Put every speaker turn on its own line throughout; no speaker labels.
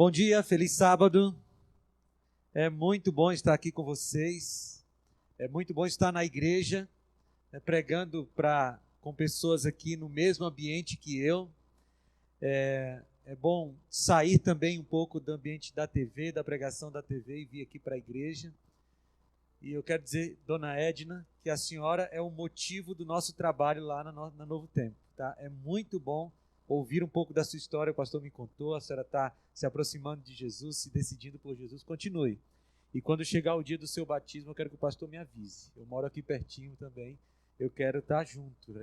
Bom dia, feliz sábado. É muito bom estar aqui com vocês. É muito bom estar na igreja, pregando com pessoas aqui no mesmo ambiente que eu. É bom sair também um pouco do ambiente da TV, da pregação da TV e vir aqui para a igreja. E eu quero dizer, dona Edna, que a senhora é o motivo do nosso trabalho lá na Novo Tempo. Tá? É muito bom ouvir um pouco da sua história, o pastor me contou, a senhora está se aproximando de Jesus, se decidindo por Jesus, continue. E quando chegar o dia do seu batismo, eu quero que o pastor me avise. Eu moro aqui pertinho também, eu quero estar junto.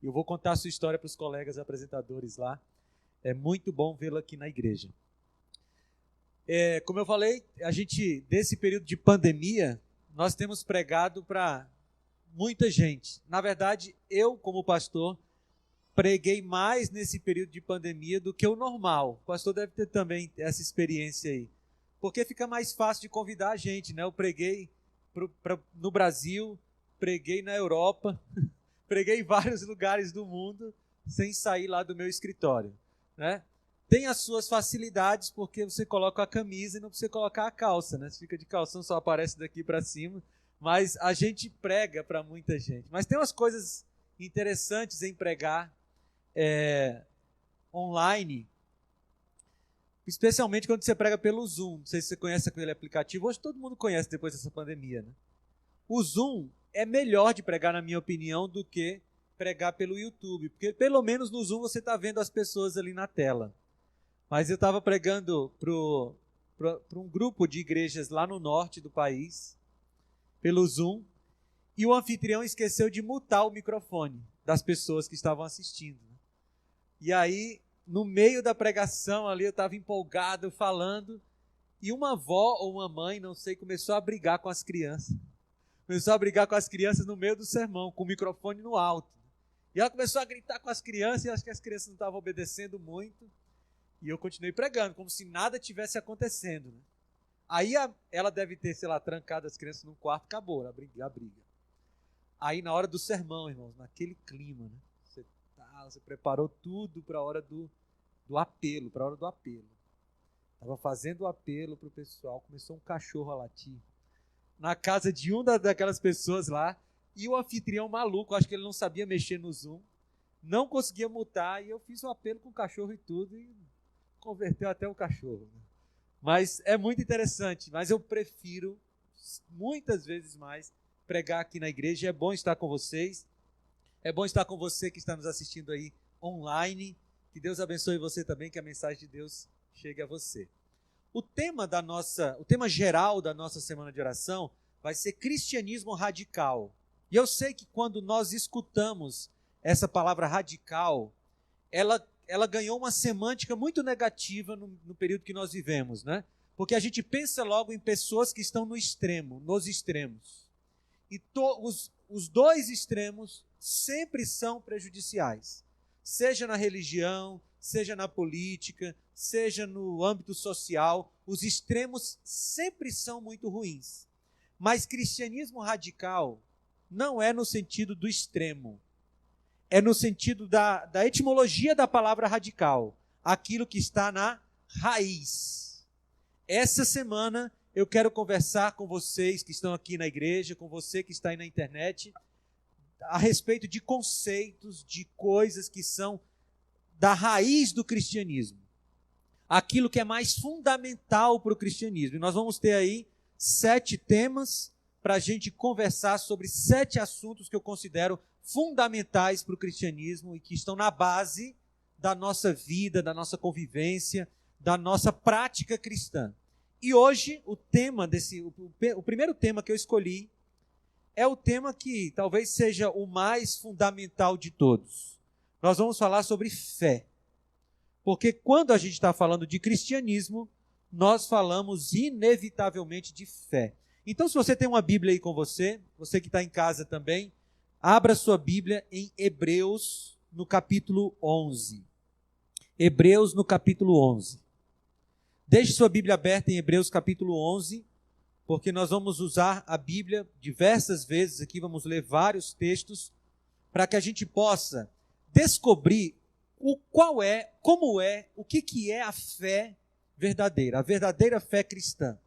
Eu vou contar a sua história para os colegas apresentadores lá. É muito bom vê-la aqui na igreja. Como eu falei, desse período de pandemia, nós temos pregado para muita gente. Na verdade, eu, como pastor, preguei mais nesse período de pandemia do que o normal. O pastor deve ter também essa experiência aí. Porque fica mais fácil de convidar a gente, né? Eu preguei no Brasil, preguei na Europa, preguei em vários lugares do mundo, sem sair lá do meu escritório, né? Tem as suas facilidades, porque você coloca a camisa e não precisa colocar a calça, né? Se fica de calção, só aparece daqui para cima. Mas a gente prega para muita gente. Mas tem umas coisas interessantes em pregar online, especialmente quando você prega pelo Zoom. Não sei se você conhece aquele aplicativo. Hoje todo mundo conhece depois dessa pandemia, né? O Zoom é melhor de pregar, na minha opinião, do que pregar pelo YouTube. Porque pelo menos no Zoom você está vendo as pessoas ali na tela. Mas eu estava pregando para um grupo de igrejas lá no norte do país, pelo Zoom, e o anfitrião esqueceu de mutar o microfone das pessoas que estavam assistindo. E aí, no meio da pregação ali, eu estava empolgado falando, e uma avó ou uma mãe, não sei, começou a brigar com as crianças. Começou a brigar com as crianças no meio do sermão, com o microfone no alto. E ela começou a gritar com as crianças, e acho que as crianças não estavam obedecendo muito. E eu continuei pregando, como se nada tivesse acontecendo. Né? Aí ela deve ter, trancado as crianças num quarto, acabou a briga. Aí na hora do sermão, irmãos, naquele clima, né? Você preparou tudo para a hora do apelo, para a hora do apelo. Estava fazendo o apelo para o pessoal, começou um cachorro a latir na casa de daquelas pessoas lá, e o anfitrião maluco, acho que ele não sabia mexer no Zoom, não conseguia mutar, e eu fiz o apelo com o cachorro e tudo, e converteu até o cachorro. Né? Mas é muito interessante, mas eu prefiro, muitas vezes mais, pregar aqui na igreja. É bom estar com vocês, é bom estar com você que está nos assistindo aí online, que Deus abençoe você também, que a mensagem de Deus chegue a você. O tema geral da nossa semana de oração vai ser cristianismo radical. E eu sei que quando nós escutamos essa palavra radical, ela ganhou uma semântica muito negativa no período que nós vivemos, né? Porque a gente pensa logo em pessoas que estão nos extremos. E os dois extremos sempre são prejudiciais. Seja na religião, seja na política, seja no âmbito social, os extremos sempre são muito ruins. Mas cristianismo radical não é no sentido do extremo. É no sentido da etimologia da palavra radical, aquilo que está na raiz. Essa semana eu quero conversar com vocês que estão aqui na igreja, com você que está aí na internet, a respeito de conceitos, de coisas que são da raiz do cristianismo. Aquilo que é mais fundamental para o cristianismo. E nós vamos ter aí 7 temas para a gente conversar sobre 7 assuntos que eu considero fundamentais para o cristianismo e que estão na base da nossa vida, da nossa convivência, da nossa prática cristã. E hoje o primeiro tema que eu escolhi é o tema que talvez seja o mais fundamental de todos. Nós vamos falar sobre fé. Porque quando a gente está falando de cristianismo, nós falamos inevitavelmente de fé. Então, se você tem uma Bíblia aí com você que está em casa também, abra sua Bíblia em Hebreus, no capítulo 11. Hebreus, no capítulo 11. Deixe sua Bíblia aberta em Hebreus, capítulo 11, porque nós vamos usar a Bíblia diversas vezes aqui, vamos ler vários textos, para que a gente possa descobrir o que é a fé verdadeira, a verdadeira fé cristã.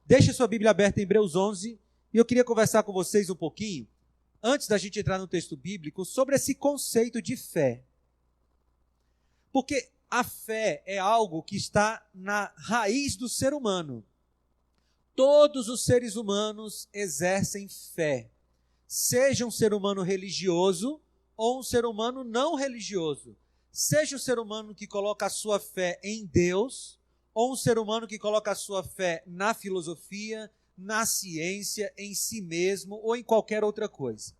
Deixe sua Bíblia aberta em Hebreus 11, e eu queria conversar com vocês um pouquinho, antes da gente entrar no texto bíblico, sobre esse conceito de fé. Porque a fé é algo que está na raiz do ser humano. Todos os seres humanos exercem fé, seja um ser humano religioso ou um ser humano não religioso. Seja o ser humano que coloca a sua fé em Deus, ou um ser humano que coloca a sua fé na filosofia, na ciência, em si mesmo ou em qualquer outra coisa.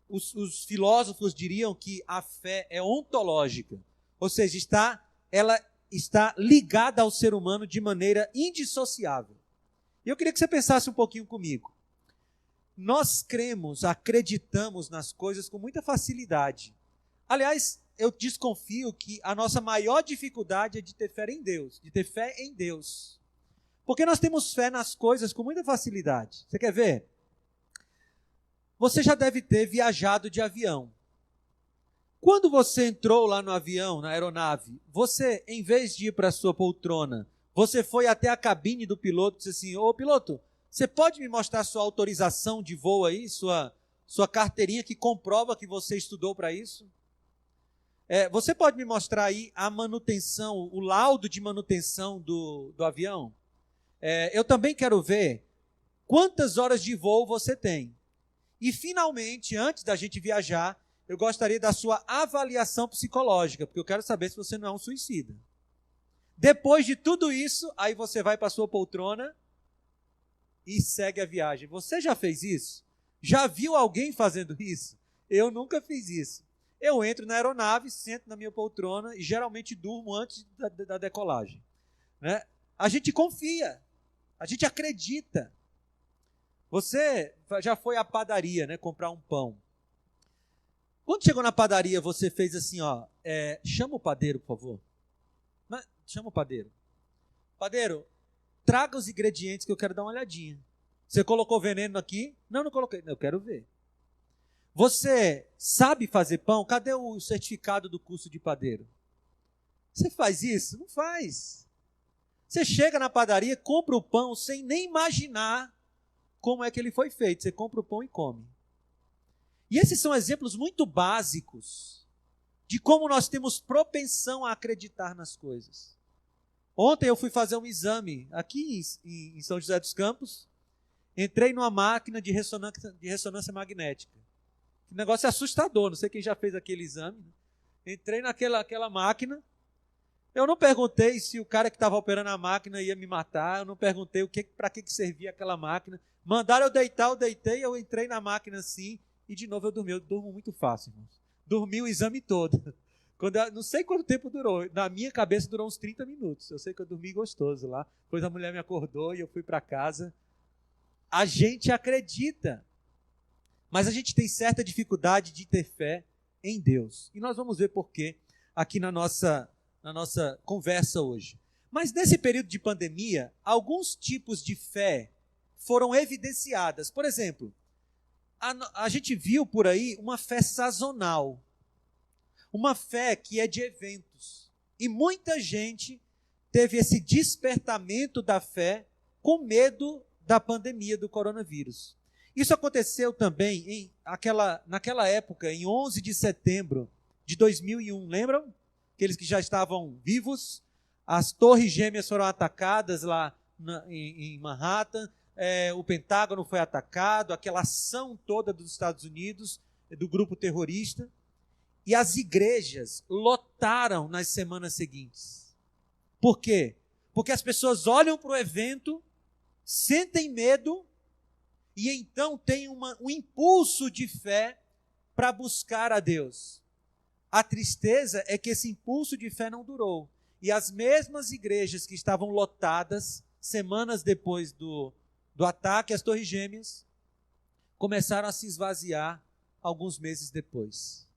Os filósofos diriam que a fé é ontológica, ou seja, ela está ligada ao ser humano de maneira indissociável. E eu queria que você pensasse um pouquinho comigo. Nós cremos, acreditamos nas coisas com muita facilidade. Aliás, eu desconfio que a nossa maior dificuldade é de ter fé em Deus, de ter fé em Deus. Porque nós temos fé nas coisas com muita facilidade. Você quer ver? Você já deve ter viajado de avião. Quando você entrou lá no avião, na aeronave, você, em vez de ir para a sua poltrona, você foi até a cabine do piloto e disse assim: ô piloto, você pode me mostrar sua autorização de voo aí, sua carteirinha que comprova que você estudou para isso? Você pode me mostrar aí a manutenção, o laudo de manutenção do avião? Eu também quero ver quantas horas de voo você tem. E, finalmente, antes da gente viajar, eu gostaria da sua avaliação psicológica, porque eu quero saber se você não é um suicida. Depois de tudo isso, aí você vai para a sua poltrona e segue a viagem. Você já fez isso? Já viu alguém fazendo isso? Eu nunca fiz isso. Eu entro na aeronave, sento na minha poltrona e geralmente durmo antes da decolagem. Né? A gente confia, a gente acredita. Você já foi à padaria, né, comprar um pão. Quando chegou na padaria, você fez assim, ó, chama o padeiro, por favor. Chama o padeiro. Padeiro, traga os ingredientes que eu quero dar uma olhadinha. Você colocou veneno aqui? Não, não coloquei. Eu quero ver. Você sabe fazer pão? Cadê o certificado do curso de padeiro? Você faz isso? Não faz. Você chega na padaria, compra o pão sem nem imaginar como é que ele foi feito. Você compra o pão e come. E esses são exemplos muito básicos de como nós temos propensão a acreditar nas coisas. Ontem eu fui fazer um exame aqui em São José dos Campos. Entrei numa máquina de ressonância magnética. O negócio é assustador, não sei quem já fez aquele exame. Entrei naquela máquina. Eu não perguntei se o cara que estava operando a máquina ia me matar. Eu não perguntei para que servia aquela máquina. Mandaram eu deitar, eu deitei, eu entrei na máquina assim e de novo eu dormi. Eu durmo muito fácil, irmãos. Dormi o exame todo. Não sei quanto tempo durou. Na minha cabeça durou uns 30 minutos. Eu sei que eu dormi gostoso lá. Depois a mulher me acordou e eu fui para casa. A gente acredita. Mas a gente tem certa dificuldade de ter fé em Deus. E nós vamos ver por quê aqui na nossa conversa hoje. Mas nesse período de pandemia, alguns tipos de fé foram evidenciadas. Por exemplo, a gente viu por aí uma fé sazonal. Uma fé que é de eventos. E muita gente teve esse despertamento da fé com medo da pandemia do coronavírus. Isso aconteceu também naquela época, em 11 de setembro de 2001. Lembram? Aqueles que já estavam vivos. As torres gêmeas foram atacadas lá em Manhattan. O Pentágono foi atacado. Aquela ação toda dos Estados Unidos, do grupo terrorista. E as igrejas lotaram nas semanas seguintes. Por quê? Porque as pessoas olham para o evento, sentem medo, e então tem um impulso de fé para buscar a Deus. A tristeza é que esse impulso de fé não durou. E as mesmas igrejas que estavam lotadas, semanas depois do ataque às Torres Gêmeas, começaram a se esvaziar alguns meses depois.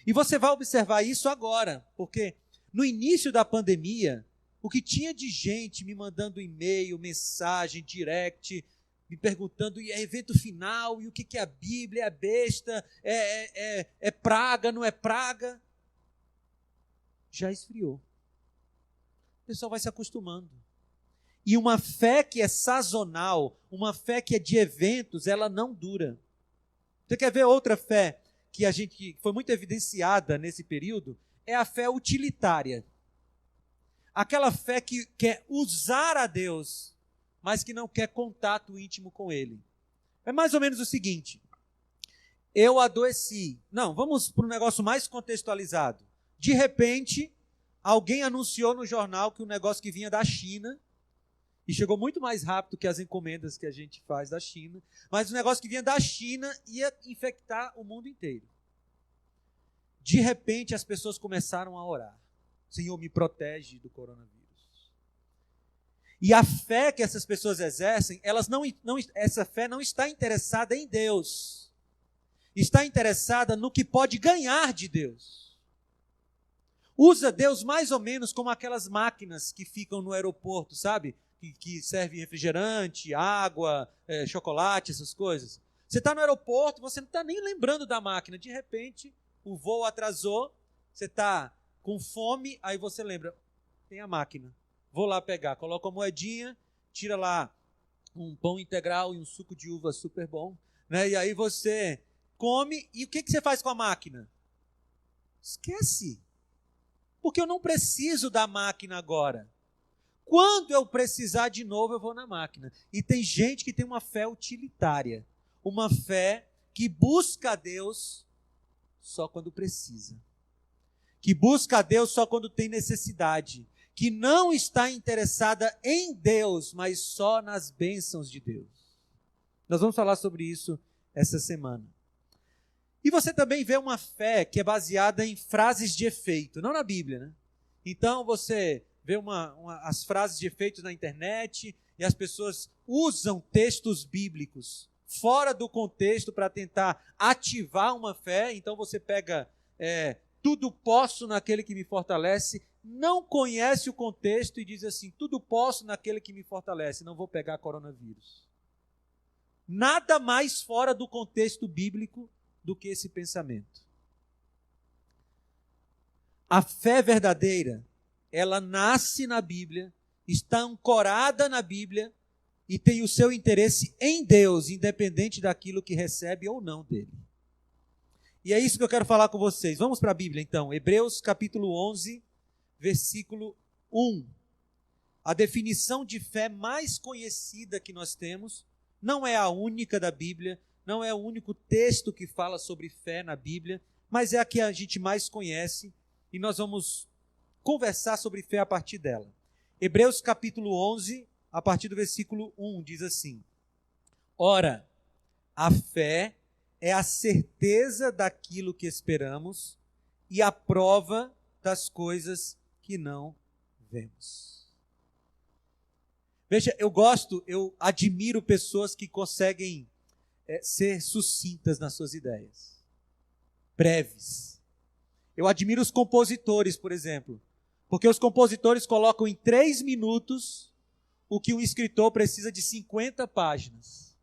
E você vai observar isso agora, porque no início da pandemia, o que tinha de gente me mandando e-mail, mensagem, direct, me perguntando, e é evento final, e o que é a Bíblia, é besta, é praga, não é praga? Já esfriou. pessoal vai se acostumando. E uma fé que é sazonal, uma fé que é de eventos, ela não dura. Você quer ver outra fé que foi muito evidenciada nesse período? É a fé utilitária. Aquela fé que quer usar a Deus, mas que não quer contato íntimo com Ele. É mais ou menos o seguinte: eu adoeci. Não, vamos para um negócio mais contextualizado. De repente, alguém anunciou no jornal que o negócio que vinha da China, e chegou muito mais rápido que as encomendas que a gente faz da China, mas o negócio que vinha da China ia infectar o mundo inteiro. De repente, as pessoas começaram a orar. Senhor, me protege do coronavírus. E a fé que essas pessoas exercem, essa fé não está interessada em Deus. Está interessada no que pode ganhar de Deus. Usa Deus mais ou menos como aquelas máquinas que ficam no aeroporto, sabe? Que servem refrigerante, água, chocolate, essas coisas. Você está no aeroporto, você não está nem lembrando da máquina. De repente, o voo atrasou, você está com fome, aí você lembra, tem a máquina. Vou lá pegar, coloca a moedinha, tira lá um pão integral e um suco de uva super bom, né? E aí você come, e o que você faz com a máquina? Esquece. Porque eu não preciso da máquina agora. Quando eu precisar de novo, eu vou na máquina. E tem gente que tem uma fé utilitária, uma fé que busca a Deus só quando precisa, que busca a Deus só quando tem necessidade, que não está interessada em Deus, mas só nas bênçãos de Deus. Nós vamos falar sobre isso essa semana. E você também vê uma fé que é baseada em frases de efeito, não na Bíblia, né? Então você vê as frases de efeito na internet e as pessoas usam textos bíblicos fora do contexto para tentar ativar uma fé. Então você pega tudo posso naquele que me fortalece, não conhece o contexto e diz assim, tudo posso naquele que me fortalece, não vou pegar coronavírus. Nada mais fora do contexto bíblico do que esse pensamento. A fé verdadeira, ela nasce na Bíblia, está ancorada na Bíblia e tem o seu interesse em Deus, independente daquilo que recebe ou não dele. E é isso que eu quero falar com vocês. Vamos para a Bíblia então, Hebreus capítulo 11, versículo 1. A definição de fé mais conhecida que nós temos, não é a única da Bíblia, não é o único texto que fala sobre fé na Bíblia, mas é a que a gente mais conhece e nós vamos conversar sobre fé a partir dela. Hebreus capítulo 11, a partir do versículo 1, diz assim: Ora, a fé é a certeza daquilo que esperamos e a prova das coisas que não vemos. Veja, eu admiro pessoas que conseguem ser sucintas nas suas ideias, breves. Eu admiro os compositores, por exemplo, porque os compositores colocam em 3 minutos o que um escritor precisa de 50 páginas.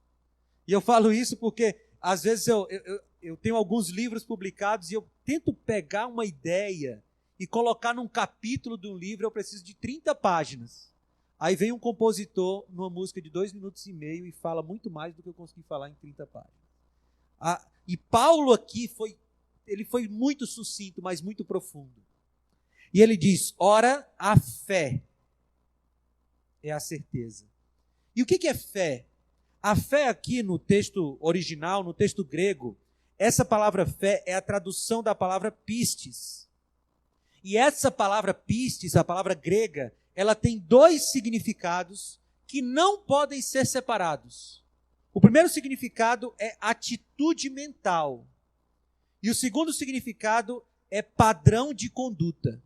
E eu falo isso porque, às vezes, eu tenho alguns livros publicados e eu tento pegar uma ideia e colocar num capítulo de um livro, eu preciso de 30 páginas. Aí vem um compositor numa música de 2 minutos e meio e fala muito mais do que eu consegui falar em 30 páginas. E Paulo aqui ele foi muito sucinto, mas muito profundo. E ele diz, ora, a fé é a certeza. E o que é fé? A fé aqui no texto original, no texto grego, essa palavra fé é a tradução da palavra pistis. E essa palavra pistis, a palavra grega, ela tem 2 significados que não podem ser separados. O primeiro significado é atitude mental. E o segundo significado é padrão de conduta.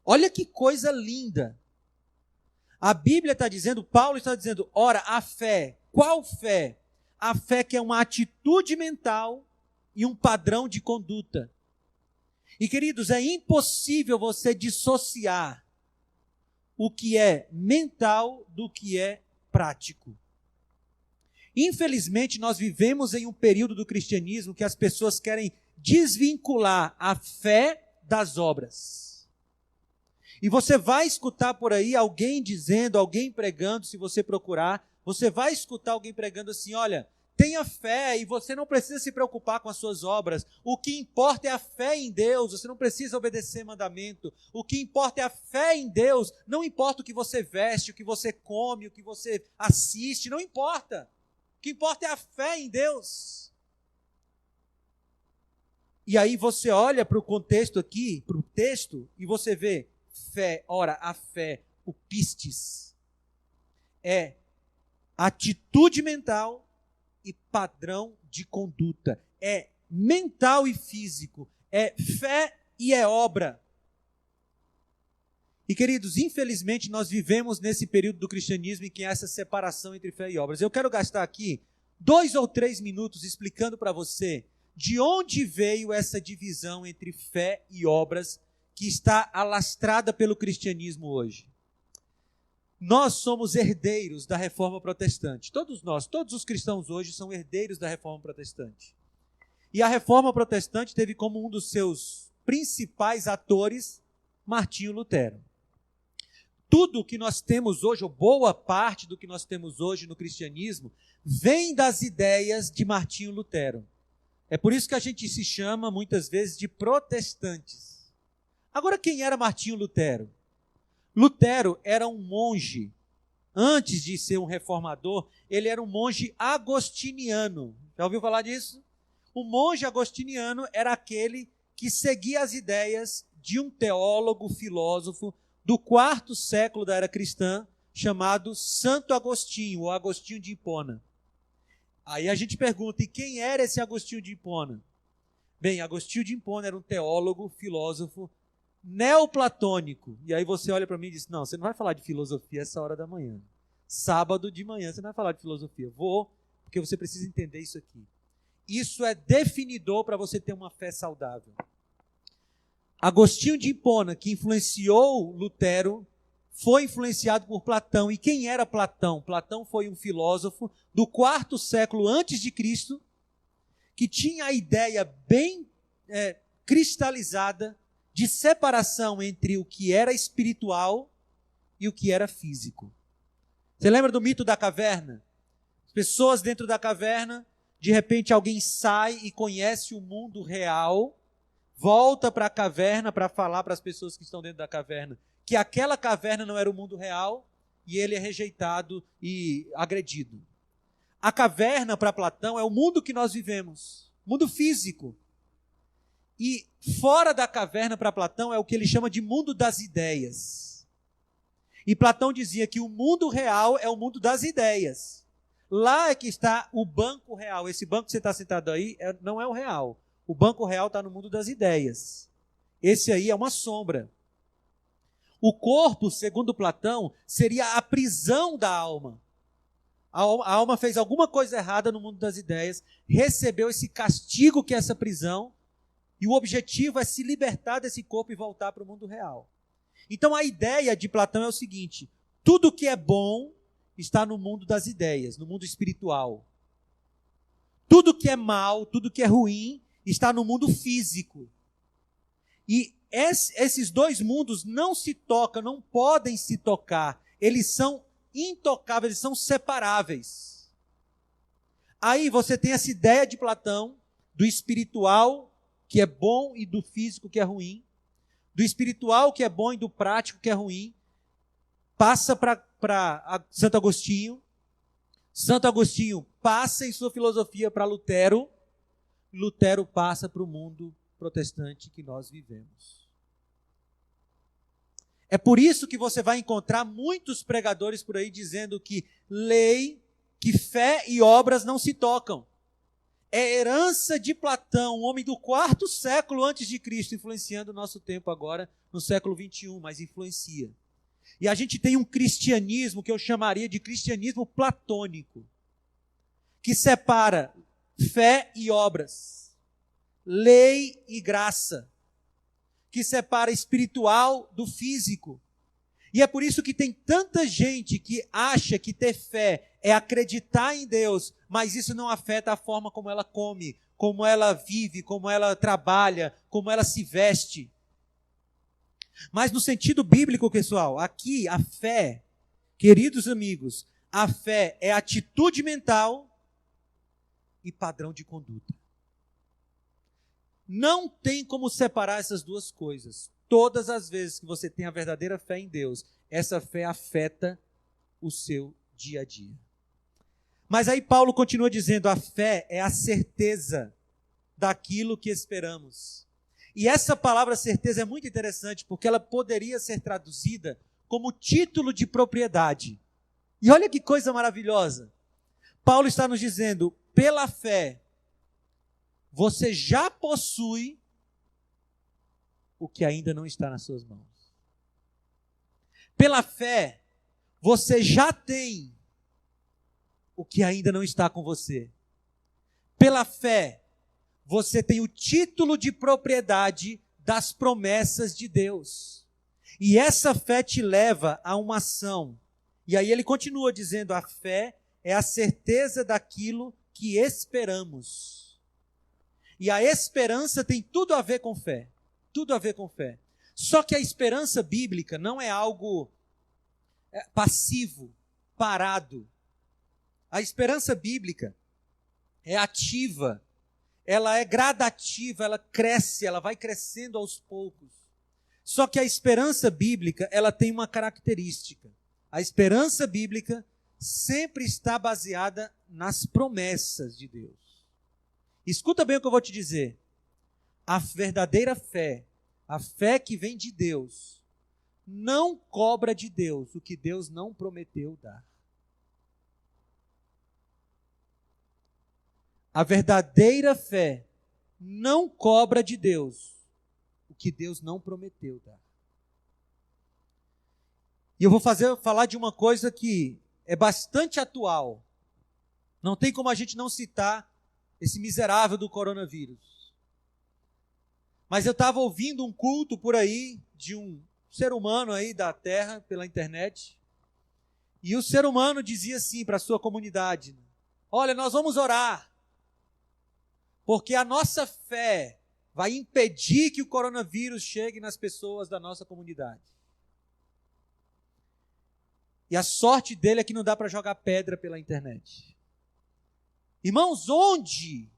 Olha que coisa linda. A Bíblia está dizendo, Paulo está dizendo, ora, a fé. Qual fé? A fé que é uma atitude mental e um padrão de conduta. E, queridos, é impossível você dissociar o que é mental do que é prático. Infelizmente, nós vivemos em um período do cristianismo que as pessoas querem desvincular a fé das obras. E você vai escutar por aí alguém dizendo, alguém pregando, se você procurar, você vai escutar alguém pregando assim, olha, tenha fé e você não precisa se preocupar com as suas obras. O que importa é a fé em Deus, você não precisa obedecer mandamento. O que importa é a fé em Deus, não importa o que você veste, o que você come, o que você assiste, não importa. O que importa é a fé em Deus. E aí você olha para o contexto aqui, para o texto, e você vê fé. Ora, a fé, o pistis, é atitude mental e padrão de conduta. É mental e físico. É fé e é obra. E queridos, infelizmente nós vivemos nesse período do cristianismo em que há essa separação entre fé e obras. Eu quero gastar aqui 2 ou 3 minutos explicando para você de onde veio essa divisão entre fé e obras que está alastrada pelo cristianismo hoje. Nós somos herdeiros da Reforma Protestante. Todos nós, todos os cristãos hoje são herdeiros da Reforma Protestante. E a Reforma Protestante teve como um dos seus principais atores Martinho Lutero. Tudo que nós temos hoje, ou boa parte do que nós temos hoje no cristianismo, vem das ideias de Martinho Lutero. É por isso que a gente se chama, muitas vezes, de protestantes. Agora, quem era Martinho Lutero? Lutero era um monge. Antes de ser um reformador, ele era um monge agostiniano. Já ouviu falar disso? O monge agostiniano era aquele que seguia as ideias de um teólogo, filósofo, do 4º século da era cristã, chamado Santo Agostinho, ou Agostinho de Hipona. Aí a gente pergunta, e quem era esse Agostinho de Hipona? Bem, Agostinho de Hipona era um teólogo, filósofo, neoplatônico. E aí você olha para mim e diz, não, você não vai falar de filosofia essa hora da manhã. Sábado de manhã você não vai falar de filosofia. Vou, porque você precisa entender isso aqui. Isso é definidor para você ter uma fé saudável. Agostinho de Hipona, que influenciou Lutero, foi influenciado por Platão. E quem era Platão? Platão foi um filósofo do 4º século antes de Cristo, que tinha a ideia bem cristalizada de separação entre o que era espiritual e o que era físico. Você lembra do mito da caverna? As pessoas dentro da caverna, de repente alguém sai e conhece o mundo real, volta para a caverna para falar para as pessoas que estão dentro da caverna que aquela caverna não era o mundo real e ele é rejeitado e agredido. A caverna para Platão é o mundo que nós vivemos, mundo físico. E fora da caverna para Platão é o que ele chama de mundo das ideias. E Platão dizia que o mundo real é o mundo das ideias. Lá é que está o banco real. Esse banco que você está sentado aí não é o real. O banco real está no mundo das ideias. Esse aí é uma sombra. O corpo, segundo Platão, seria a prisão da alma. A alma fez alguma coisa errada no mundo das ideias, recebeu esse castigo que é essa prisão, e o objetivo é se libertar desse corpo e voltar para o mundo real. Então a ideia de Platão é o seguinte: tudo que é bom está no mundo das ideias, no mundo espiritual. Tudo que é mal, tudo que é ruim, está no mundo físico. E esses dois mundos não se tocam, não podem se tocar. Eles são intocáveis, eles são separáveis. Aí você tem essa ideia de Platão, do espiritual que é bom e do físico que é ruim, do espiritual que é bom e do prático que é ruim, passa para Santo Agostinho. Santo Agostinho passa em sua filosofia para Lutero. Lutero passa para o mundo protestante que nós vivemos. É por isso que você vai encontrar muitos pregadores por aí dizendo que lei, que fé e obras não se tocam. É herança de Platão, um homem do 4º século antes de Cristo, influenciando o nosso tempo agora, no século 21, mas influencia. E a gente tem um cristianismo que eu chamaria de cristianismo platônico, que separa fé e obras, lei e graça, que separa espiritual do físico. E é por isso que tem tanta gente que acha que ter fé é acreditar em Deus, mas isso não afeta a forma como ela come, como ela vive, como ela trabalha, como ela se veste. Mas no sentido bíblico, pessoal, aqui a fé, queridos amigos, a fé é atitude mental e padrão de conduta. Não tem como separar essas duas coisas. Todas as vezes que você tem a verdadeira fé em Deus, essa fé afeta o seu dia a dia. Mas aí Paulo continua dizendo, a fé é a certeza daquilo que esperamos. E essa palavra certeza é muito interessante, porque ela poderia ser traduzida como título de propriedade. E olha que coisa maravilhosa. Paulo está nos dizendo, pela fé, você já possui o que ainda não está nas suas mãos. Pela fé, você já tem o que ainda não está com você. Pela fé, você tem o título de propriedade das promessas de Deus. E essa fé te leva a uma ação. E aí ele continua dizendo, a fé é a certeza daquilo que esperamos. E a esperança tem tudo a ver com fé. Tudo a ver com fé. Só que a esperança bíblica não é algo passivo, parado. A esperança bíblica é ativa, ela é gradativa, ela cresce, ela vai crescendo aos poucos. Só que a esperança bíblica, ela tem uma característica. A esperança bíblica sempre está baseada nas promessas de Deus. Escuta bem o que eu vou te dizer. A verdadeira fé, a fé que vem de Deus, não cobra de Deus o que Deus não prometeu dar. A verdadeira fé não cobra de Deus o que Deus não prometeu dar. E eu vou falar de uma coisa que é bastante atual. Não tem como a gente não citar esse miserável do coronavírus. Mas eu estava ouvindo um culto por aí de um ser humano aí da terra, pela internet. E o ser humano dizia assim para a sua comunidade, olha, nós vamos orar. Porque a nossa fé vai impedir que o coronavírus chegue nas pessoas da nossa comunidade. E a sorte dele é que não dá para jogar pedra pela internet. Irmãos, onde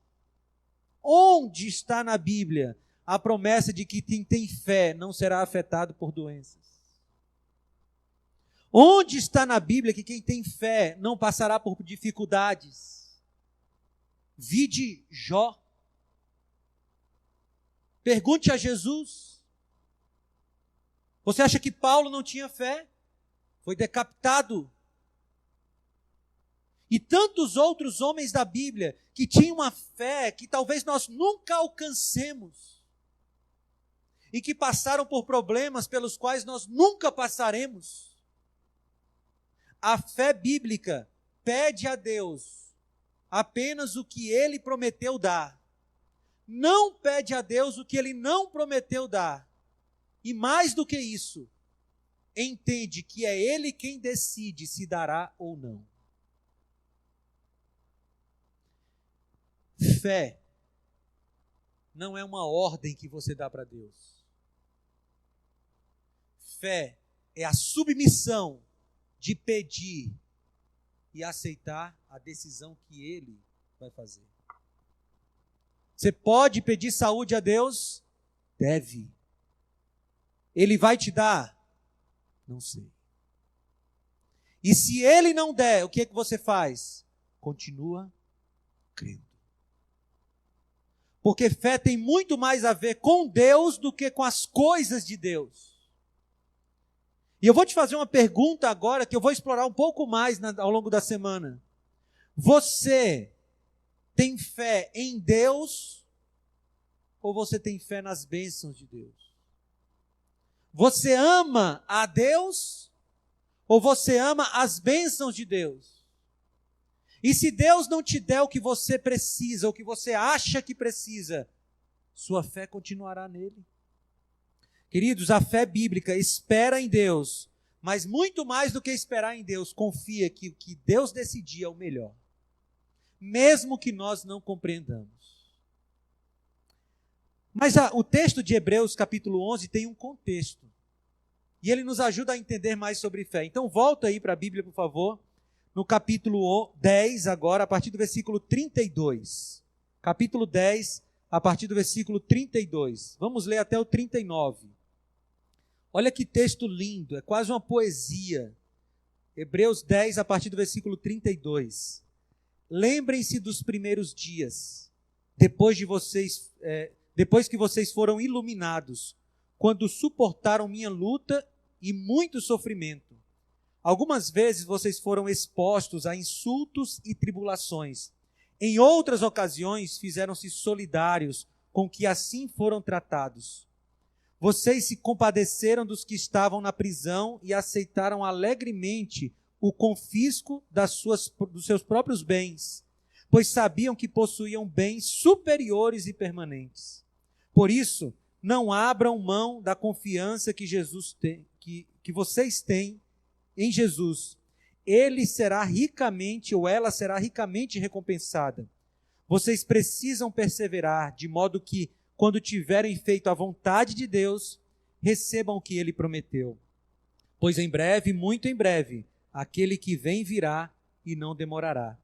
está na Bíblia a promessa de que quem tem fé não será afetado por doenças? Onde está na Bíblia que quem tem fé não passará por dificuldades? Vide Jó. Pergunte a Jesus. Você acha que Paulo não tinha fé? Foi decapitado. E tantos outros homens da Bíblia que tinham uma fé que talvez nós nunca alcancemos. E que passaram por problemas pelos quais nós nunca passaremos. A fé bíblica pede a Deus apenas o que Ele prometeu dar. Não pede a Deus o que Ele não prometeu dar. E mais do que isso, entende que é Ele quem decide se dará ou não. Fé não é uma ordem que você dá para Deus. Fé é a submissão de pedir e aceitar a decisão que Ele vai fazer. Você pode pedir saúde a Deus? Deve. Ele vai te dar? Não sei. E se Ele não der, o que é que você faz? Continua crendo. Porque fé tem muito mais a ver com Deus do que com as coisas de Deus. E eu vou te fazer uma pergunta agora que eu vou explorar um pouco mais ao longo da semana. Você tem fé em Deus ou você tem fé nas bênçãos de Deus? Você ama a Deus ou você ama as bênçãos de Deus? E se Deus não te der o que você precisa, o que você acha que precisa, sua fé continuará nele. Queridos, a fé bíblica espera em Deus, mas muito mais do que esperar em Deus, confia que o que Deus decidir é o melhor. Mesmo que nós não compreendamos. Mas o texto de Hebreus capítulo 11 tem um contexto. E ele nos ajuda a entender mais sobre fé. Então volta aí para a Bíblia, por favor, no capítulo 10 agora, a partir do versículo 32. Capítulo 10, a partir do versículo 32. Vamos ler até o 39. Olha que texto lindo, é quase uma poesia. Hebreus 10, a partir do versículo 32. Lembrem-se dos primeiros dias, depois que vocês foram iluminados, quando suportaram minha luta e muito sofrimento. Algumas vezes vocês foram expostos a insultos e tribulações. Em outras ocasiões fizeram-se solidários com que assim foram tratados. Vocês se compadeceram dos que estavam na prisão e aceitaram alegremente o confisco dos seus próprios bens, pois sabiam que possuíam bens superiores e permanentes. Por isso, não abram mão da confiança que vocês têm em Jesus. Ele será ricamente, ou ela será ricamente recompensada. Vocês precisam perseverar, de modo que, quando tiverem feito a vontade de Deus, recebam o que ele prometeu. Pois em breve, muito em breve, aquele que vem virá e não demorará.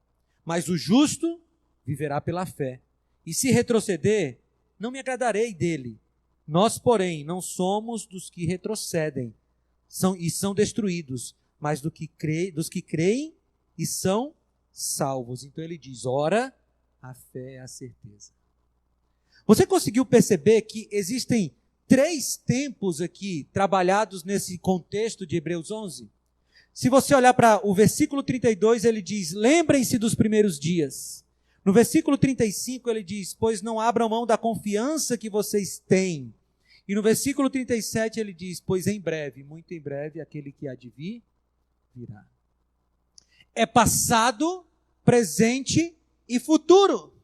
Mas o justo viverá pela fé. E se retroceder, não me agradarei dele. Nós, porém, não somos dos que retrocedem e são destruídos, mas dos que creem e são salvos. Então ele diz, ora, a fé é a certeza. Você conseguiu perceber que existem 3 tempos aqui trabalhados nesse contexto de Hebreus 11? Se você olhar para o versículo 32, ele diz, lembrem-se dos primeiros dias. No versículo 35, ele diz, pois não abram mão da confiança que vocês têm. E no versículo 37, ele diz, pois em breve, muito em breve, aquele que há de vir, virá. É passado, presente e futuro.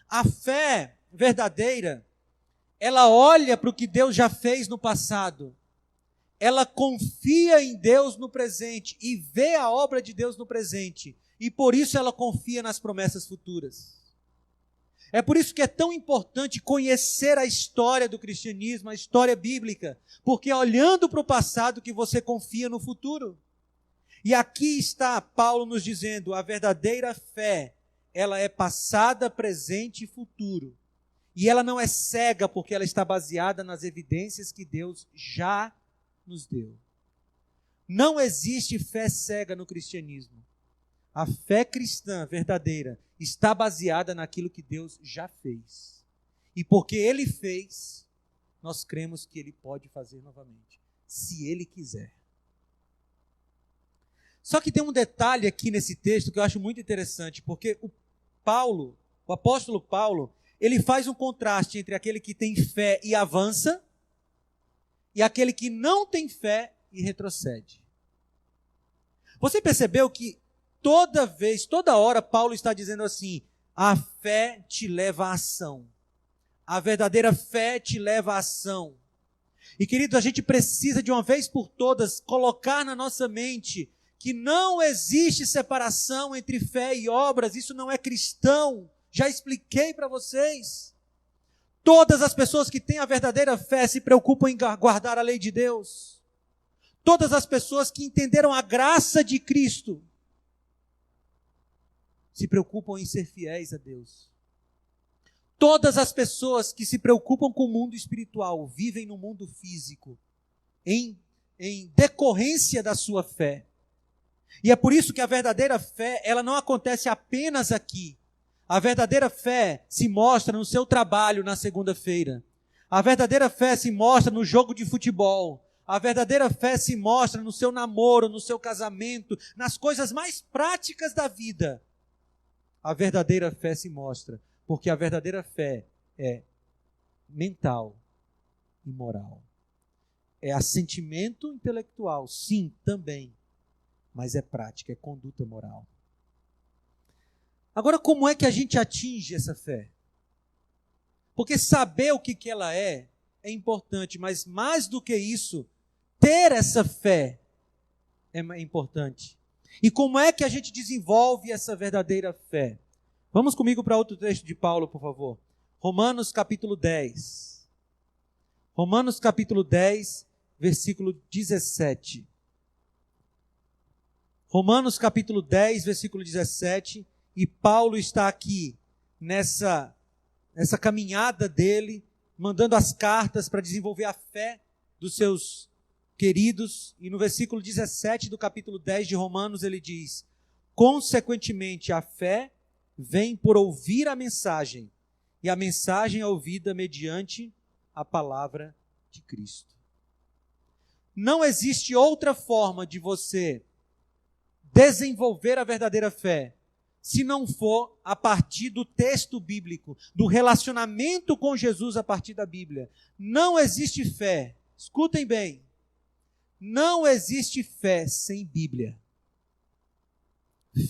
A fé verdadeira, ela olha para o que Deus já fez no passado. Ela confia em Deus no presente e vê a obra de Deus no presente. E por isso ela confia nas promessas futuras. É por isso que é tão importante conhecer a história do cristianismo, a história bíblica, porque é olhando para o passado que você confia no futuro. E aqui está Paulo nos dizendo, a verdadeira fé, ela é passada, presente e futuro. E ela não é cega porque ela está baseada nas evidências que Deus já nos deu. Não existe fé cega no cristianismo. A fé cristã verdadeira está baseada naquilo que Deus já fez. E porque Ele fez, nós cremos que Ele pode fazer novamente, se Ele quiser. Só que tem um detalhe aqui nesse texto que eu acho muito interessante, porque o apóstolo Paulo, ele faz um contraste entre aquele que tem fé e avança, e aquele que não tem fé e retrocede. Você percebeu que toda hora, Paulo está dizendo assim, a fé te leva à ação. A verdadeira fé te leva à ação. E querido, a gente precisa de uma vez por todas colocar na nossa mente que não existe separação entre fé e obras, isso não é cristão. Já expliquei para vocês. Todas as pessoas que têm a verdadeira fé se preocupam em guardar a lei de Deus. Todas as pessoas que entenderam a graça de Cristo se preocupam em ser fiéis a Deus. Todas as pessoas que se preocupam com o mundo espiritual vivem no mundo físico, em decorrência da sua fé. E é por isso que a verdadeira fé, ela não acontece apenas aqui. A verdadeira fé se mostra no seu trabalho na segunda-feira. A verdadeira fé se mostra no jogo de futebol. A verdadeira fé se mostra no seu namoro, no seu casamento, nas coisas mais práticas da vida. A verdadeira fé se mostra, porque a verdadeira fé é mental e moral. É assentimento intelectual, sim, também, mas é prática, é conduta moral. Agora, como é que a gente atinge essa fé? Porque saber o que ela é importante, mas mais do que isso, ter essa fé é importante. E como é que a gente desenvolve essa verdadeira fé? Vamos comigo para outro texto de Paulo, por favor. Romanos capítulo 10. Romanos capítulo 10, versículo 17. Romanos capítulo 10, versículo 17. E Paulo está aqui nessa caminhada dele, mandando as cartas para desenvolver a fé dos seus queridos. E no versículo 17 do capítulo 10 de Romanos ele diz: consequentemente a fé vem por ouvir a mensagem, e a mensagem é ouvida mediante a palavra de Cristo. Não existe outra forma de você desenvolver a verdadeira fé se não for a partir do texto bíblico, do relacionamento com Jesus a partir da Bíblia. Não existe fé, escutem bem, não existe fé sem Bíblia.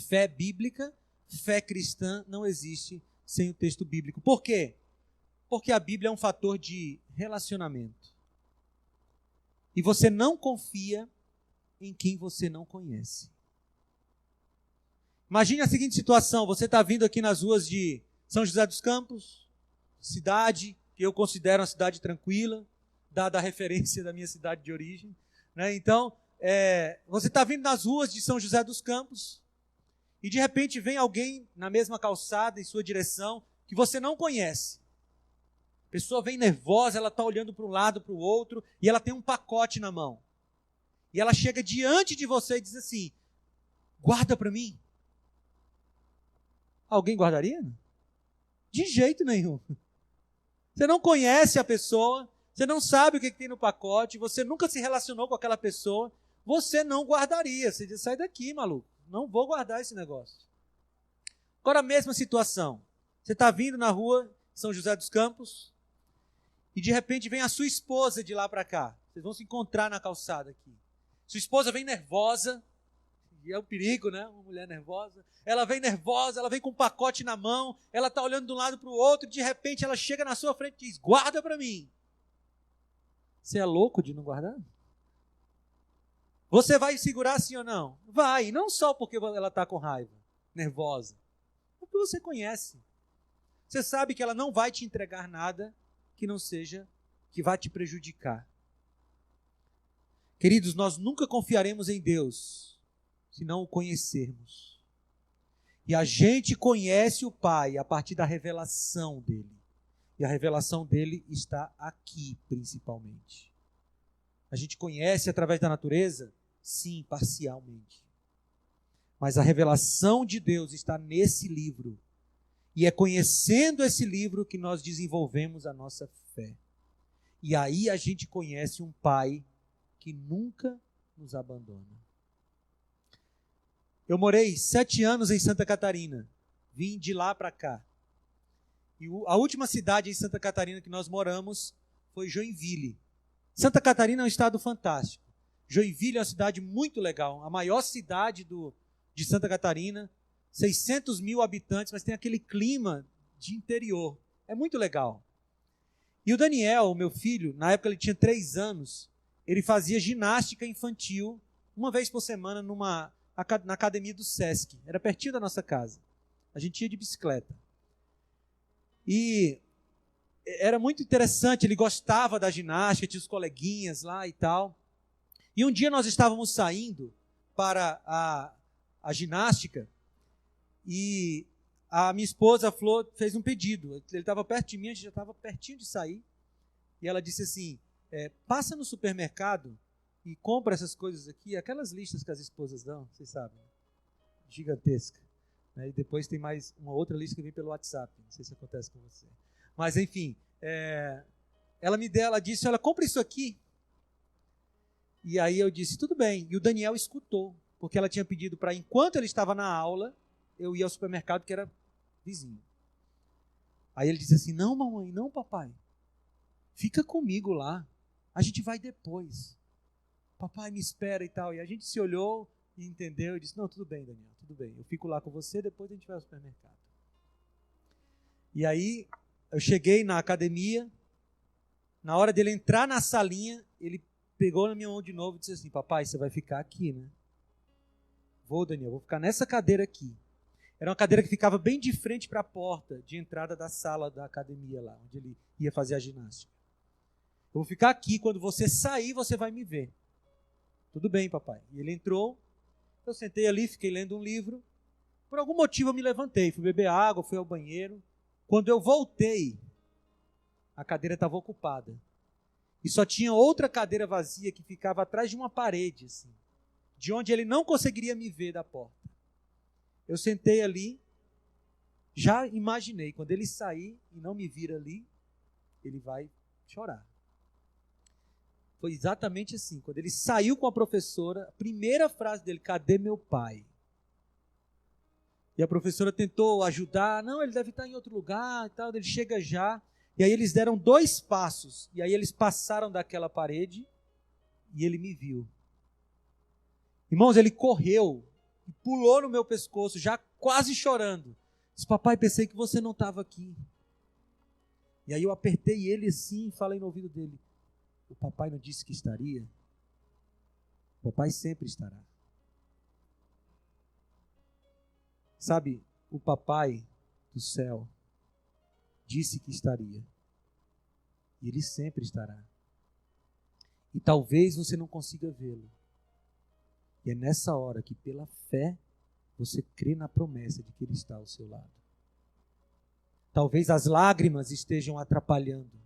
Fé bíblica, fé cristã não existe sem o texto bíblico. Por quê? Porque a Bíblia é um fator de relacionamento. E você não confia em quem você não conhece. Imagine a seguinte situação: você está vindo aqui nas ruas de São José dos Campos, cidade que eu considero uma cidade tranquila, dada a referência da minha cidade de origem, né? Então, você está vindo nas ruas de São José dos Campos e de repente vem alguém na mesma calçada em sua direção que você não conhece. A pessoa vem nervosa, ela está olhando para um lado, para o outro, e ela tem um pacote na mão. E ela chega diante de você e diz assim: guarda para mim. Alguém guardaria? De jeito nenhum. Você não conhece a pessoa, você não sabe o que tem no pacote, você nunca se relacionou com aquela pessoa, você não guardaria. Você diz: sai daqui, maluco, não vou guardar esse negócio. Agora a mesma situação. Você está vindo na rua São José dos Campos e de repente vem a sua esposa de lá para cá. Vocês vão se encontrar na calçada aqui. Sua esposa vem nervosa, e é um perigo, né? Uma mulher nervosa. Ela vem nervosa, ela vem com um pacote na mão, ela está olhando de um lado para o outro, e de repente ela chega na sua frente e diz: guarda para mim. Você é louco de não guardar? Você vai segurar sim ou não? Vai, e não só porque ela está com raiva, nervosa, porque você conhece. Você sabe que ela não vai te entregar nada que não seja, que vai te prejudicar. Queridos, nós nunca confiaremos em Deus se não o conhecermos. E a gente conhece o Pai a partir da revelação dele. E a revelação dele está aqui, principalmente. A gente conhece através da natureza? Sim, parcialmente. Mas a revelação de Deus está nesse livro. E é conhecendo esse livro que nós desenvolvemos a nossa fé. E aí a gente conhece um Pai que nunca nos abandona. Eu morei 7 anos em Santa Catarina. Vim de lá para cá. E a última cidade em Santa Catarina que nós moramos foi Joinville. Santa Catarina é um estado fantástico. Joinville é uma cidade muito legal. A maior cidade de Santa Catarina. 600 mil habitantes, mas tem aquele clima de interior. É muito legal. E o Daniel, o meu filho, na época ele tinha 3 anos, ele fazia ginástica infantil uma vez por semana na academia do Sesc. Era pertinho da nossa casa. A gente ia de bicicleta. E era muito interessante, ele gostava da ginástica, tinha os coleguinhas lá e tal. E um dia nós estávamos saindo para a ginástica e a minha esposa, a Flor, fez um pedido. Ele estava perto de mim, a gente já estava pertinho de sair. E ela disse assim: passa no supermercado e compra essas coisas aqui, aquelas listas que as esposas dão, vocês sabem, gigantesca. E depois tem mais uma outra lista que vem pelo WhatsApp, não sei se acontece com você. Mas enfim, ela disse: olha, compra isso aqui. E aí eu disse: tudo bem. E o Daniel escutou, porque ela tinha pedido para, enquanto ele estava na aula, eu ia ao supermercado que era vizinho. Aí ele disse assim: não, mamãe, não, papai, fica comigo lá, a gente vai depois. Papai, me espera e tal. E a gente se olhou e entendeu e disse: não, tudo bem, Daniel, tudo bem, eu fico lá com você, depois a gente vai ao supermercado. E aí eu cheguei na academia, na hora dele entrar na salinha, ele pegou na minha mão de novo e disse assim: papai, você vai ficar aqui, né? Vou, Daniel, vou ficar nessa cadeira aqui. Era uma cadeira que ficava bem de frente para a porta de entrada da sala da academia lá, onde ele ia fazer a ginástica. Eu vou ficar aqui, quando você sair, você vai me ver. Tudo bem, papai. E ele entrou, eu sentei ali, fiquei lendo um livro. Por algum motivo eu me levantei, fui beber água, fui ao banheiro. Quando eu voltei, a cadeira estava ocupada. E só tinha outra cadeira vazia que ficava atrás de uma parede, assim, de onde ele não conseguiria me ver da porta. Eu sentei ali, já imaginei, quando ele sair e não me vir ali, ele vai chorar. Foi exatamente assim. Quando ele saiu com a professora, a primeira frase dele: cadê meu pai? E a professora tentou ajudar. Não, ele deve estar em outro lugar e tal. Ele chega já. E aí eles deram 2 passos. E aí eles passaram daquela parede e ele me viu. Irmãos, ele correu e pulou no meu pescoço, já quase chorando. Disse: papai, pensei que você não estava aqui. E aí eu apertei ele assim e falei no ouvido dele: o papai não disse que estaria? O papai sempre estará. Sabe, o papai do céu disse que estaria. E ele sempre estará. E talvez você não consiga vê-lo. E é nessa hora que, pela fé, você crê na promessa de que ele está ao seu lado. Talvez as lágrimas estejam atrapalhando.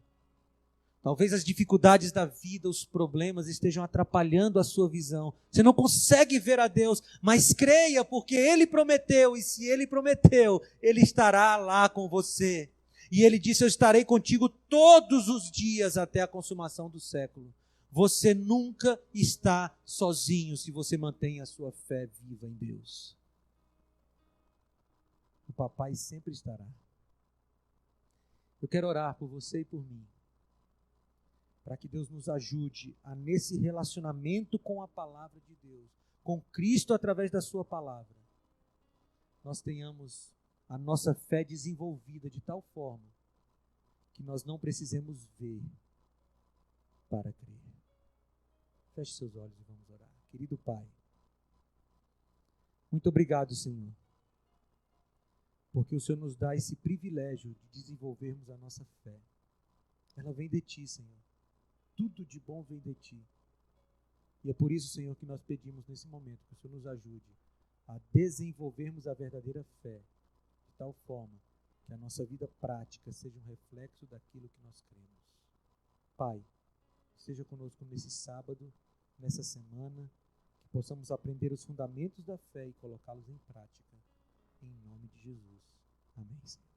Talvez as dificuldades da vida, os problemas estejam atrapalhando a sua visão. Você não consegue ver a Deus, mas creia, porque Ele prometeu, e se Ele prometeu, Ele estará lá com você. E Ele disse: eu estarei contigo todos os dias até a consumação do século. Você nunca está sozinho se você mantém a sua fé viva em Deus. O papai sempre estará. Eu quero orar por você e por mim, para que Deus nos ajude a, nesse relacionamento com a palavra de Deus, com Cristo através da sua palavra, nós tenhamos a nossa fé desenvolvida de tal forma que nós não precisemos ver para crer. Feche seus olhos e vamos orar. Querido Pai, muito obrigado, Senhor, porque o Senhor nos dá esse privilégio de desenvolvermos a nossa fé. Ela vem de Ti, Senhor. Tudo de bom vem de Ti. E é por isso, Senhor, que nós pedimos nesse momento que o Senhor nos ajude a desenvolvermos a verdadeira fé, de tal forma que a nossa vida prática seja um reflexo daquilo que nós cremos. Pai, esteja conosco nesse sábado, nessa semana, que possamos aprender os fundamentos da fé e colocá-los em prática. Em nome de Jesus. Amém, Senhor.